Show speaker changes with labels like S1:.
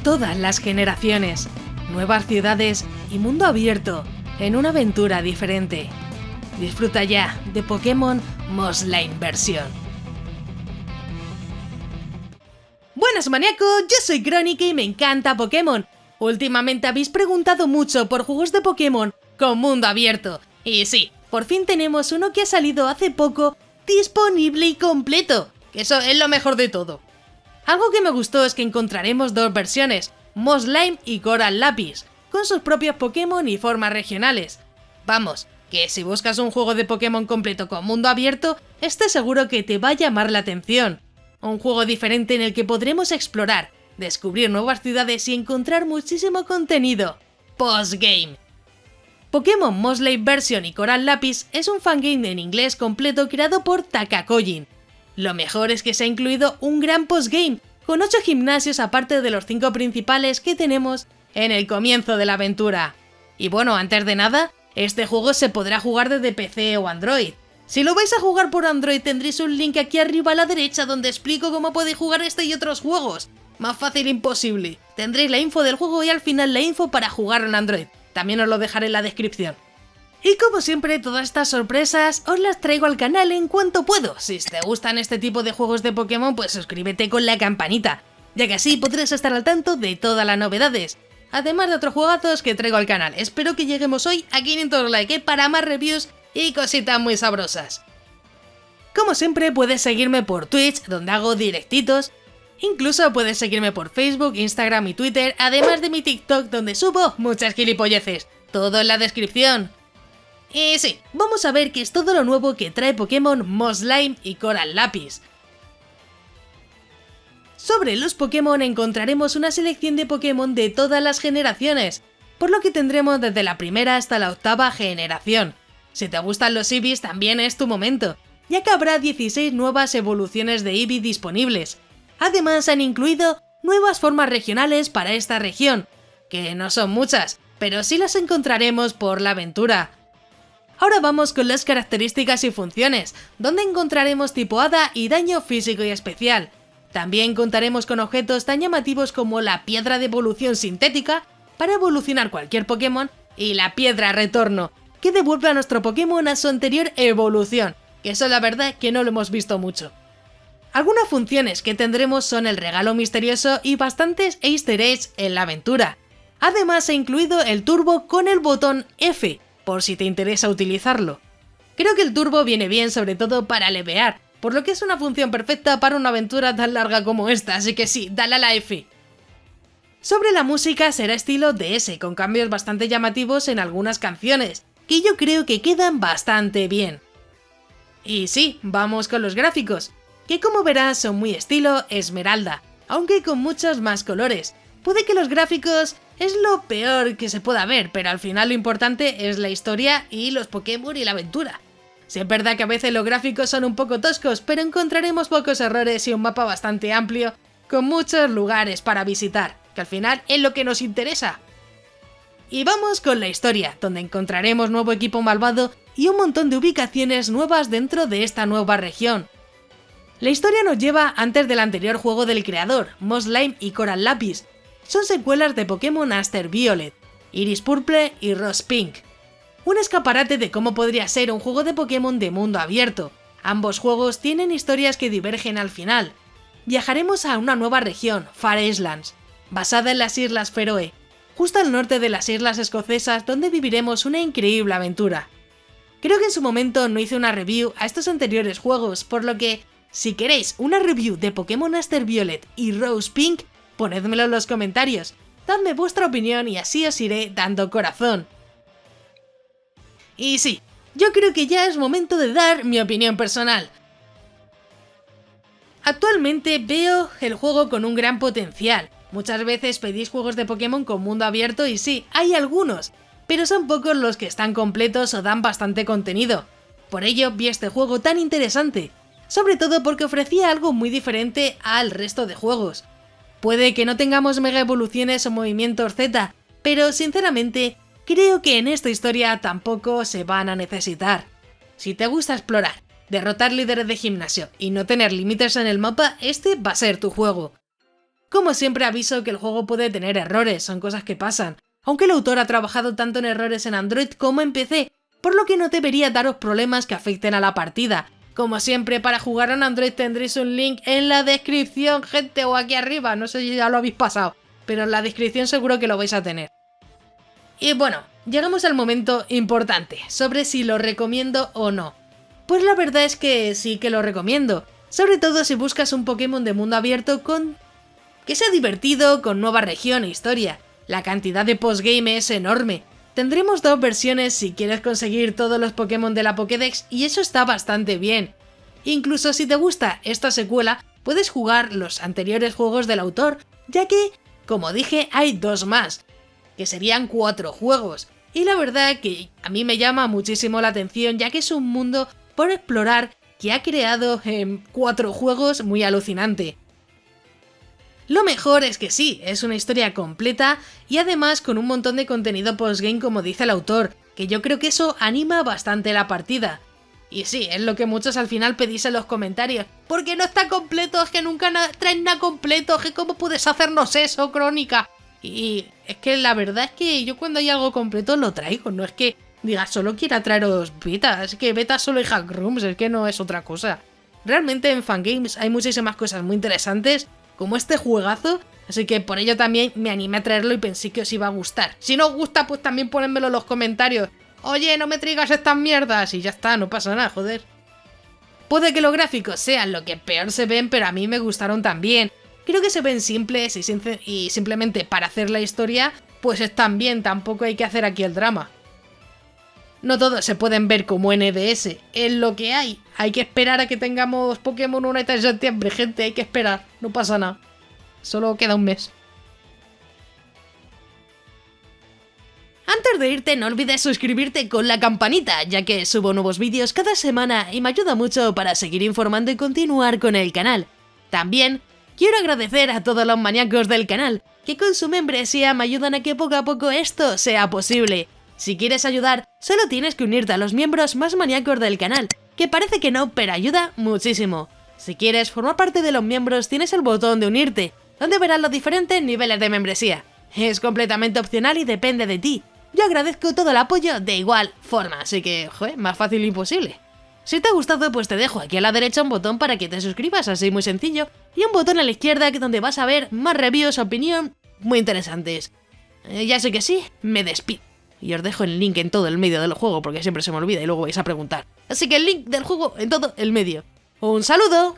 S1: todas las generaciones, nuevas ciudades y mundo abierto en una aventura diferente. Disfruta ya de Pokémon Moonlight Version. Buenas maníacos, yo soy Crónica y me encanta Pokémon. Últimamente habéis preguntado mucho por juegos de Pokémon con mundo abierto. Y sí, por fin tenemos uno que ha salido hace poco, disponible y completo, que eso es lo mejor de todo. Algo que me gustó es que encontraremos dos versiones, Moss Lime y Coral Lapis, con sus propios Pokémon y formas regionales. Vamos, que si buscas un juego de Pokémon completo con mundo abierto, estoy seguro que te va a llamar la atención. Un juego diferente en el que podremos explorar, descubrir nuevas ciudades y encontrar muchísimo contenido. Postgame. Pokémon Moonlight Version y Coral Lapis es un fangame en inglés completo creado por Takakojin. Lo mejor es que se ha incluido un gran postgame, con 8 gimnasios aparte de los 5 principales que tenemos en el comienzo de la aventura. Y bueno, antes de nada, este juego se podrá jugar desde PC o Android. Si lo vais a jugar por Android tendréis un link aquí arriba a la derecha donde explico cómo podéis jugar este y otros juegos. Más fácil imposible. Tendréis la info del juego y al final la info para jugar en Android. También os lo dejaré en la descripción. Y como siempre, todas estas sorpresas os las traigo al canal en cuanto puedo. Si te gustan este tipo de juegos de Pokémon, pues suscríbete con la campanita, ya que así podrás estar al tanto de todas las novedades. Además de otros juegazos que traigo al canal. Espero que lleguemos hoy a 500 likes para más reviews y cositas muy sabrosas. Como siempre, puedes seguirme por Twitch, donde hago directitos. Incluso puedes seguirme por Facebook, Instagram y Twitter, además de mi TikTok, donde subo muchas gilipolleces. Todo en la descripción. Y sí, vamos a ver qué es todo lo nuevo que trae Pokémon Moss Lime y Coral Lapis. Sobre los Pokémon encontraremos una selección de Pokémon de todas las generaciones, por lo que tendremos desde la primera hasta la 8ª generación. Si te gustan los Eevees también es tu momento, ya que habrá 16 nuevas evoluciones de Eevee disponibles. Además han incluido nuevas formas regionales para esta región, que no son muchas, pero sí las encontraremos por la aventura. Ahora vamos con las características y funciones, donde encontraremos tipo hada y daño físico y especial. También contaremos con objetos tan llamativos como la piedra de evolución sintética, para evolucionar cualquier Pokémon, y la piedra retorno, que devuelve a nuestro Pokémon a su anterior evolución, que eso la verdad que no lo hemos visto mucho. Algunas funciones que tendremos son el regalo misterioso y bastantes easter eggs en la aventura. Además se ha incluido el turbo con el botón F, por si te interesa utilizarlo. Creo que el turbo viene bien sobre todo para levear, por lo que es una función perfecta para una aventura tan larga como esta, así que sí, dale a la F. Sobre la música será estilo DS, con cambios bastante llamativos en algunas canciones, que yo creo que quedan bastante bien. Y sí, vamos con los gráficos, que como verás son muy estilo Esmeralda, aunque con muchos más colores. Puede que los gráficos es lo peor que se pueda ver, pero al final lo importante es la historia y los Pokémon y la aventura. Sí es verdad que a veces los gráficos son un poco toscos, pero encontraremos pocos errores y un mapa bastante amplio, con muchos lugares para visitar, que al final es lo que nos interesa. Y vamos con la historia, donde encontraremos nuevo equipo malvado y un montón de ubicaciones nuevas dentro de esta nueva región. La historia nos lleva antes del anterior juego del creador, Moss Lime y Coral Lapis. Son secuelas de Pokémon Aster Violet, Iris Purple y Rose Pink. Un escaparate de cómo podría ser un juego de Pokémon de mundo abierto. Ambos juegos tienen historias que divergen al final. Viajaremos a una nueva región, Far Islands, basada en las Islas Feroe, justo al norte de las Islas Escocesas, donde viviremos una increíble aventura. Creo que en su momento no hice una review a estos anteriores juegos, por lo que, si queréis una review de Pokémon Aster Violet y Rose Pink, ponedmelo en los comentarios, dadme vuestra opinión y así os iré dando corazón. Y sí, yo creo que ya es momento de dar mi opinión personal. Actualmente veo el juego con un gran potencial. Muchas veces pedís juegos de Pokémon con mundo abierto y sí, hay algunos, pero son pocos los que están completos o dan bastante contenido. Por ello vi este juego tan interesante, sobre todo porque ofrecía algo muy diferente al resto de juegos. Puede que no tengamos mega evoluciones o movimientos Z, pero sinceramente creo que en esta historia tampoco se van a necesitar. Si te gusta explorar, derrotar líderes de gimnasio y no tener límites en el mapa, este va a ser tu juego. Como siempre aviso que el juego puede tener errores, son cosas que pasan, aunque el autor ha trabajado tanto en errores en Android como en PC, por lo que no debería daros problemas que afecten a la partida. Como siempre, para jugar en Android tendréis un link en la descripción, gente, o aquí arriba, no sé si ya lo habéis pasado, pero en la descripción seguro que lo vais a tener. Y bueno, llegamos al momento importante, sobre si lo recomiendo o no. Pues la verdad es que sí que lo recomiendo, sobre todo si buscas un Pokémon de mundo abierto que sea divertido, con nueva región e historia. La cantidad de postgame es enorme. Tendremos 2 versiones si quieres conseguir todos los Pokémon de la Pokédex y eso está bastante bien. Incluso si te gusta esta secuela, puedes jugar los anteriores juegos del autor, ya que, como dije, hay 2 más, que serían 4 juegos. Y la verdad que a mí me llama muchísimo la atención, ya que es un mundo por explorar que ha creado 4 juegos muy alucinante. Lo mejor es que sí, es una historia completa y además con un montón de contenido postgame como dice el autor, que yo creo que eso anima bastante la partida. Y sí, es lo que muchos al final pedís en los comentarios. ¿Por qué no está completo? Es que nunca traen nada completo, que ¿cómo puedes hacernos eso, Crónica? Y es que la verdad es que yo cuando hay algo completo lo traigo, no es que diga solo quiera traeros beta, es que beta solo hay hack rooms, es que no es otra cosa. Realmente en Fangames hay muchísimas cosas muy interesantes, como este juegazo, así que por ello también me animé a traerlo y pensé que os iba a gustar. Si no os gusta, pues también ponedmelo en los comentarios. Oye, no me traigas estas mierdas y ya está, no pasa nada, joder. Puede que los gráficos sean lo que peor se ven, pero a mí me gustaron también. Creo que se ven simples y simplemente para hacer la historia, pues están bien, tampoco hay que hacer aquí el drama. No todos se pueden ver como NDS, es lo que hay. Hay que esperar a que tengamos Pokémon Unite en septiembre, gente, hay que esperar, no pasa nada. Solo queda un mes. Antes de irte, no olvides suscribirte con la campanita, ya que subo nuevos vídeos cada semana y me ayuda mucho para seguir informando y continuar con el canal. También quiero agradecer a todos los maníacos del canal, que con su membresía me ayudan a que poco a poco esto sea posible. Si quieres ayudar, solo tienes que unirte a los miembros más maníacos del canal, que parece que no, pero ayuda muchísimo. Si quieres formar parte de los miembros, tienes el botón de unirte, donde verás los diferentes niveles de membresía. Es completamente opcional y depende de ti. Yo agradezco todo el apoyo de igual forma, así que, joder, más fácil imposible. Si te ha gustado, pues te dejo aquí a la derecha un botón para que te suscribas, así muy sencillo, y un botón a la izquierda donde vas a ver más reviews, opinión, muy interesantes. Ya sé que sí, me despido. Y os dejo el link en todo el medio del juego porque siempre se me olvida y luego vais a preguntar. Así que el link del juego en todo el medio. ¡Un saludo!